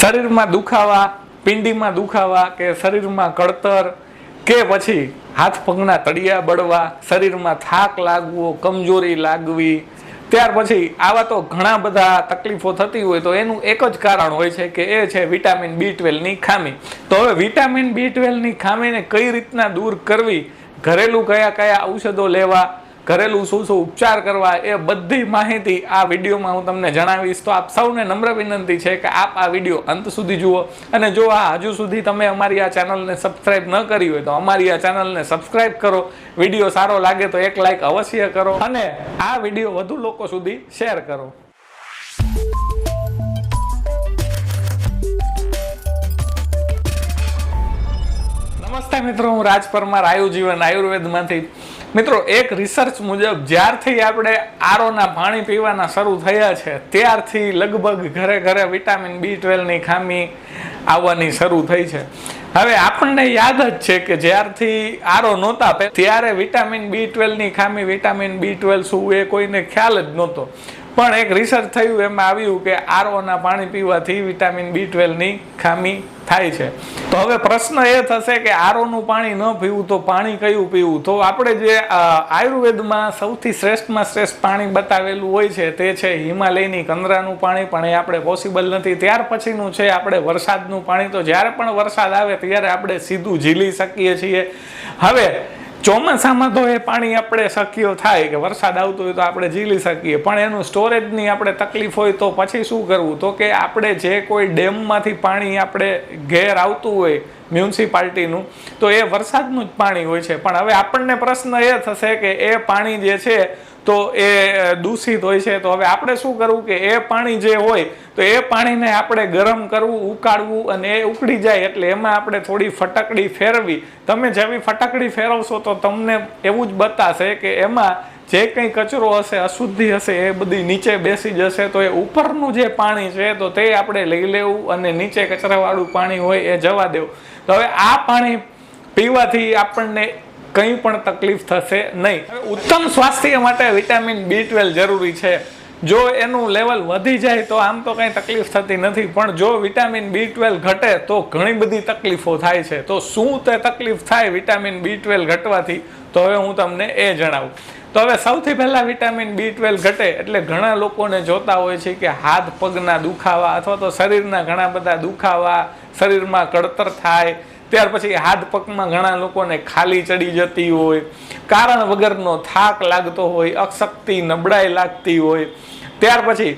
શરીરમાં દુખાવા, પિંડીમાં દુખાવા કે શરીરમાં કળતર કે પછી હાથ પગના તળિયા બળવા, શરીરમાં થાક લાગવો, કમજોરી લાગવી, ત્યાર પછી આવા તો ઘણા બધા તકલીફો થતી હોય તો એનું એક જ કારણ હોય છે કે એ છે વિટામિન B12 ની ખામી. તો હવે વિટામિન B12 ની ખામીને કઈ રીતના દૂર કરવી, ઘરેલું કયા કયા ઔષધો લેવા, ઘરેલું શું શું ઉપચાર કરવા, એ બધી માહિતી આ વિડીયોમાં હું તમને જણાવીશ. તો આપ સૌને નમ્ર વિનંતી છે કે આપ આ વિડીયો અંત સુધી જુઓ, અને જો હજુ સુધી તમે અમારી આ ચેનલને સબસ્ક્રાઇબ ન કરી હોય તો અમારી આ ચેનલને સબસ્ક્રાઇબ કરો. વિડીયો સારો લાગે તો એક લાઈક અવશ્ય કરો અને આ વિડીયો વધુ લોકો સુધી શેર કરો. નમસ્તે મિત્રો, હું રાજ પરમાર, આયુજીવન આયુર્વેદમાંથી. મિત્રો, એક રિસર્ચ મુજબ જ્યારથી આપણે આરોના પાણી પીવાના શરૂ થયા છે ત્યારથી લગભગ ઘરે ઘરે વિટામિન B12 ની ખામી આવવાની શરૂ થઈ છે. હવે આપણને યાદ જ છે કે જ્યારથી આરો નહોતા ત્યારે વિટામિન B12 ની ખામી, વિટામિન B12 શું એ કોઈને ખ્યાલ જ નહોતો. પણ એક રિસર્ચ થયું, એમાં આવ્યું કે આરોના પાણી પીવાથી વિટામિન B12 ની ખામી થાય છે. તો હવે પ્રશ્ન એ થશે કે આરોનું પાણી ન પીવું તો પાણી કયું પીવું? તો આપણે જે આયુર્વેદમાં સૌથી શ્રેષ્ઠમાં શ્રેષ્ઠ પાણી બતાવેલું હોય છે તે છે હિમાલયની કંદરાનું પાણી, પણ એ આપણે પોસિબલ નથી. ત્યાર પછીનું છે આપણે વરસાદનું પાણી. તો જ્યારે પણ વરસાદ આવે ત્યારે આપણે સીધું ઝીલી શકીએ છીએ. હવે ચોમાસામાં તો એ પાણી આપણે શક્ય થાય કે વરસાદ આવતો હોય તો આપણે ઝીલી શકીએ, પણ એનું સ્ટોરેજની આપણે તકલીફ હોય તો પછી શું કરવું? તો કે આપણે જે કોઈ ડેમમાંથી પાણી આપણે ઘેર આવતું હોય મ્યુનિસિપાલિટીનું, તો એ વરસાદનું જ પાણી હોય છે. પણ હવે આપણને પ્રશ્ન એ થશે કે એ પાણી જે છે તો એ દૂષિત હોય છે. તો હવે આપણે શું કરવું કે એ પાણી જે હોય તો એ પાણીને આપણે ગરમ કરવું, ઉકાળવું, અને એ ઉકળી જાય એટલે એમાં આપણે થોડી ફટકડી ફેરવી. તમે જેવી ફટકડી ફેરવશો તો તમને એવું જ બતાશે કે એમાં જે કંઈ કચરો હશે, અશુદ્ધિ હશે, એ બધી નીચે બેસી જશે. તો એ ઉપરનું જે પાણી છે તો તે આપણે લઈ લેવું અને નીચે કચરાવાળું પાણી હોય એ જવા દેવું. તો હવે આ પાણી પીવાથી આપણને કંઈ પણ તકલીફ થશે નહીં. ઉત્તમ સ્વાસ્થ્ય માટે વિટામિન B12 જરૂરી છે. જો એનું લેવલ વધી જાય તો આમ તો કંઈ તકલીફ થતી નથી, પણ જો વિટામિન B12 ઘટે તો ઘણી બધી તકલીફો થાય છે. તો શું તે તકલીફ થાય વિટામિન B12 ઘટવાથી? તો હવે હું તમને એ જણાવું. તો હવે સૌથી પહેલા વિટામિન B12 ઘટે એટલે ઘણા લોકોને જોતા હોય છે કે હાથ પગના દુખાવા અથવા તો શરીરના ઘણા બધા દુખાવા, શરીરમાં કળતર થાય, ત્યાર પછી હાથ પગમાં ઘણા લોકોને ખાલી ચડી જતી હોય, કારણ વગરનો થાક લાગતો હોય, અશક્તિ, નબળાઈ લાગતી હોય, ત્યાર પછી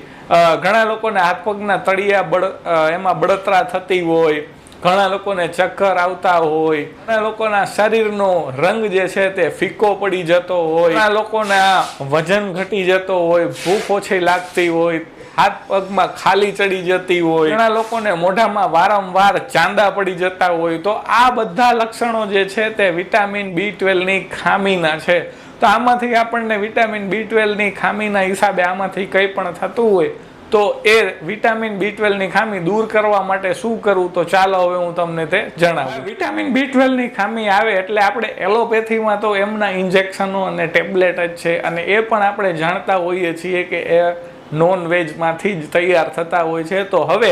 ઘણા લોકોને હાથ પગના તળિયા એમાં બળતરા થતી હોય, ઘણા લોકોને ચક્કર આવતા હોય, ઘણા લોકોના શરીરનો રંગ જે છે તે ફીકો પડી જતો હોય, ઘણા લોકોના વજન ઘટી જતો હોય, ભૂખ ઓછી લાગતી હોય, હાથ પગમાં ખાલી ચડી જતી હોય, ઘણા લોકોને મોઢામાં વારંવાર ચાંદા પડી જતા હોય. તો આ બધા લક્ષણો જે છે તે વિટામિન B12 ની ખામીના છે. તો આમાંથી આપણને વિટામિન B12 ની ખામીના હિસાબે આમાંથી કંઈ પણ થતું હોય તો એ વિટામિન B12 ની ખામી દૂર કરવા માટે શું કરવું? તો ચાલો હવે હું તમને તે જણાવું. વિટામિન B12 ની ખામી આવે એટલે આપણે એલોપેથીમાં તો એમના ઇન્જેક્શનો અને ટેબ્લેટ જ છે, અને એ પણ આપણે જાણતા હોઈએ છીએ કે એ નોન વેજમાંથી જ તૈયાર થતા હોય છે. તો હવે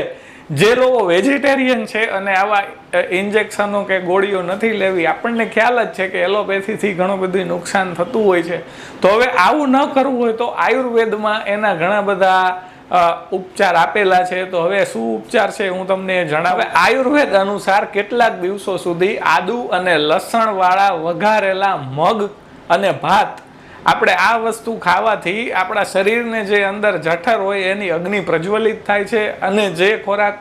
જે લોકો વેજીટેરિયન છે અને આવા ઇન્જેક્શનો કે ગોળીઓ નથી લેવી, આપણને ખ્યાલ જ છે કે એલોપેથીથી ઘણું બધું નુકસાન થતું હોય છે. તો હવે આવું ન કરવું હોય તો આયુર્વેદમાં એના ઘણા બધા ઉપચાર આપેલા છે. તો હવે શું ઉપચાર છે હું તમને જણાવે. આયુર્વેદ અનુસાર કેટલાક દિવસો સુધી આદુ અને લસણ વાળા વઘારેલા મગ અને ભાત, આપણે આ વસ્તુ ખાવાથી આપણા શરીરને જે અંદર જઠર હોય એની અગ્નિ પ્રજ્વલિત થાય છે અને જે ખોરાક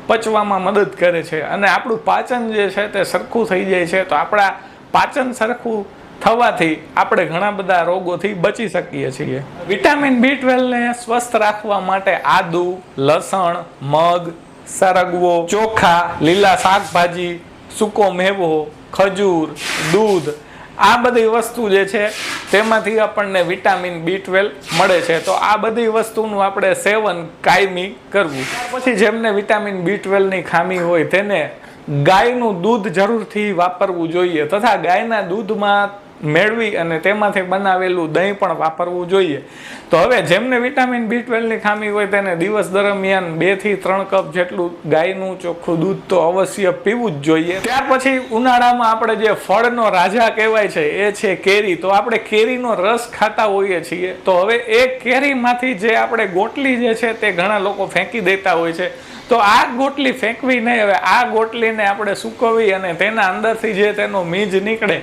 પચવામાં મદદ કરે છે અને આપણું પાચન જે છે તે સરખું થઈ જાય છે. તો આપણા પાચન સરખું થવાથી આપણે ઘણા બધા રોગોથી બચી શકીએ છીએ. વિટામિન B12 ને સ્વસ્થ રાખવા માટે આદુ, લસણ, મગ, સરગવો, ચોખા, લીલા શાકભાજી, સૂકો મેવો, ખજૂર, દૂધ, આ બધી વસ્તુ જે છે તેમાંથી આપણને વિટામિન B12 મળે છે. તો આ બધી વસ્તુનું આપણે સેવન કાયમી કરવું. પછી જેમને વિટામિન B12 ની ખામી હોય તેને ગાયનું દૂધ જરૂરથી વાપરવું જોઈએ, તથા ગાયના દૂધમાં મેળવી અને તેમાંથી બનાવેલું દહીં પણ વાપરવું જોઈએ. તો હવે જેમને વિટામિન B12ની ખામી હોય તેને દિવસ દરમિયાન 2 થી 3 કપ જેટલું ગાયનું ચોખ્ખું દૂધ તો અવશ્ય પીવું જ જોઈએ. ત્યાર પછી ઉનાળામાં આપણે જે ફળનો રાજા કહેવાય છે એ છે કેરી. તો આપણે કેરીનો રસ ખાતા હોઈએ છીએ. તો હવે એ કેરીમાંથી જે આપણે ગોટલી જે છે તે ઘણા લોકો ફેંકી દેતા હોય છે. તો આ ગોટલી ફેંકવી નહીં. હવે આ ગોટલીને આપણે સૂકવી અને તેના અંદરથી જે તેનો બીજ નીકળે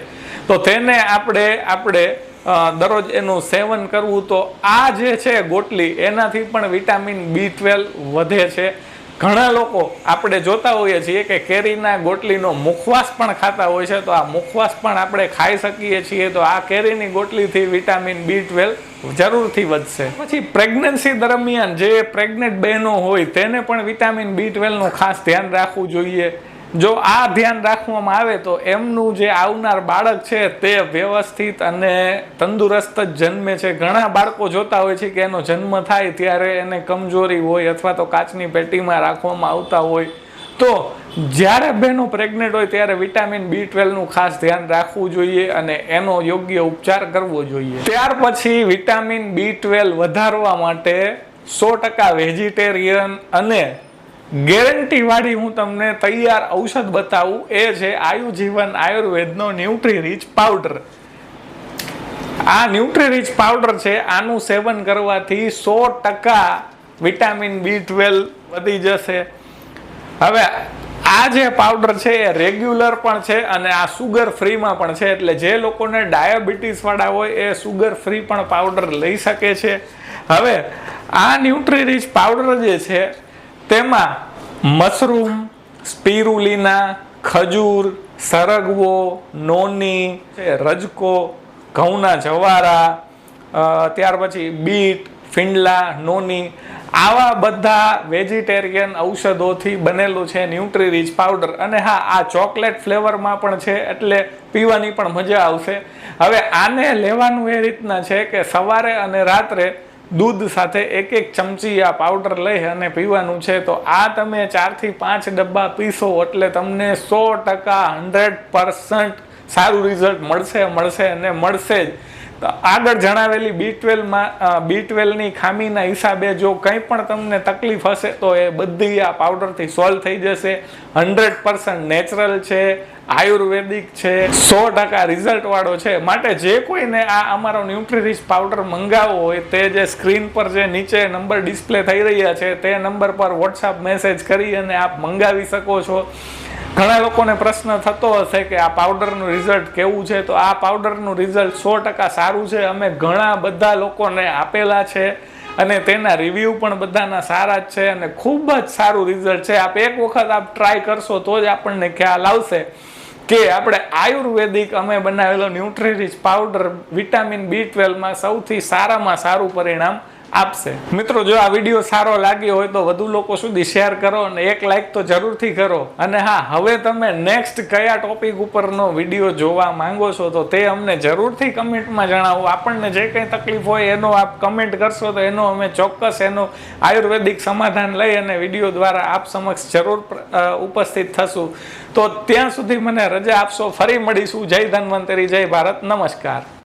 તો તેને આપણે દરરોજ એનું સેવન કરવું. તો આ જે છે ગોટલી એનાથી પણ વિટામિન B12 વધે છે. ઘણા લોકો આપણે જોતા હોઈએ છીએ કે કેરીના ગોટલીનો મુખવાસ પણ ખાતા હોય છે. તો આ મુખવાસ પણ આપણે ખાઈ શકીએ છીએ. તો આ કેરીની ગોટલીથી વિટામિન B12 જરૂરથી વધશે. પછી પ્રેગ્નન્સી દરમિયાન જે પ્રેગ્નેન્ટ બહેનો હોય તેને પણ વિટામિન B12 નું ખાસ ધ્યાન રાખવું જોઈએ. જો આ ધ્યાન રાખવામાં આવે તો એમનું જે આવનાર બાળક છે તે વ્યવસ્થિત અને તંદુરસ્ત જ જન્મે છે. ઘણા બાળકો જોતા હોય છે કે એનો જન્મ થાય ત્યારે એને કમજોરી હોય અથવા તો કાચની પેટીમાં રાખવામાં આવતા હોય. તો જ્યારે બહેનો પ્રેગ્નેન્ટ હોય ત્યારે વિટામિન B12 નું ખાસ ધ્યાન રાખવું જોઈએ અને એનો યોગ્ય ઉપચાર કરવો જોઈએ. ત્યાર પછી વિટામિન B12 વધારવા માટે 100% વેજીટેરિયન અને ગેરંટી વાળી હું તમને તૈયાર ઔષધ બતાવું. એ છે આયુજીવન આયુર્વેદનો ન્યુટ્રીરીચ પાવડર. આ ન્યુટ્રીરીચ પાવડર છે, આનું સેવન કરવાથી 100% વિટામિન B12 વધી જશે. હવે આ જે પાવડર છે એ રેગ્યુલર પણ છે અને આ સુગર ફ્રીમાં પણ છે. એટલે જે લોકોને ડાયાબિટીસ વાળા હોય એ સુગર ફ્રી પણ પાવડર લઈ શકે છે. હવે આ ન્યુટ્રીરીચ પાવડર જે છે તેમાં મશરૂમ, સ્પિરુલિના, ખજૂર, સરગવો, નોની, રજકો, ઘઉંના જવારા, ત્યાર પછી બીટ, ફીંડલા, નોની, આવા બધા વેજીટેરિયન ઔષધોથી બનેલું છે ન્યુટ્રીરીચ પાવડર. અને હા, આ ચોકલેટ ફ્લેવરમાં પણ છે એટલે પીવાની પણ મજા આવશે. હવે આને લેવાનું એ રીતના છે કે સવારે અને રાત્રે દૂધ સાથે 1 ચમચી આ પાવડર લઈ અને પીવાનું છે. તો આ તમે 4 થી 5 ડબ્બા પીશો એટલે તમને 100% 100% સારું રિઝલ્ટ મળશે જ. તો આગળ જણાવેલી B12 ની ખામીના હિસાબે જો કંઈ પણ તમને તકલીફ હશે તો એ બધી આ પાવડરથી સોલ્વ થઈ જશે. 100% નેચરલ છે, આયુર્વેદિક છે, 100% રિઝલ્ટ વાળો છે. માટે જે કોઈને આ અમારો ન્યુટ્રીરીચ પાવડર મંગાવવો હોય તે જે સ્ક્રીન પર જે નીચે નંબર ડિસ્પ્લે થઈ રહ્યા છે તે નંબર પર વોટ્સઅપ મેસેજ કરી અને આપ મંગાવી શકો છો. ઘણા લોકોને પ્રશ્ન થતો હશે કે આ પાવડરનું રિઝલ્ટ કેવું છે. તો આ પાવડરનું રિઝલ્ટ 100% સારું છે. અમે ઘણા બધા લોકોને આપેલા છે અને તેના રિવ્યૂ પણ બધાના સારા જ છે અને ખૂબ જ સારું રિઝલ્ટ છે. આપ એક વખત આપ ટ્રાય કરશો તો જ આપણને ખ્યાલ આવશે કે આપણે આયુર્વેદિક અમે બનાવેલો ન્યુટ્રીરીચ પાવડર વિટામિન B12 માં સૌથી સારામાં સારું પરિણામ આપશે. મિત્રો, જો આ વિડીયો સારો લાગ્યો હોય તો વધુ લોકો સુધી શેર કરો અને એક લાઈક તો જરૂરથી કરો. અને હા, હવે તમે નેક્સ્ટ કયા ટોપિક ઉપરનો વિડીયો જોવા માંગો છો તો તે અમને જરૂરથી કમેન્ટમાં જણાવો. આપણને જે કંઈ તકલીફ હોય એનો આપ કમેન્ટ કરશો તો એનો અમે ચોક્કસ એનું આયુર્વેદિક સમાધાન લઈ અને વિડીયો દ્વારા આપ સમક્ષ જરૂર ઉપસ્થિત થશું. તો ત્યાં સુધી મને રજા આપશો. ફરી મળીશું. જય ધન્વંતરી, જય ભારત, નમસ્કાર.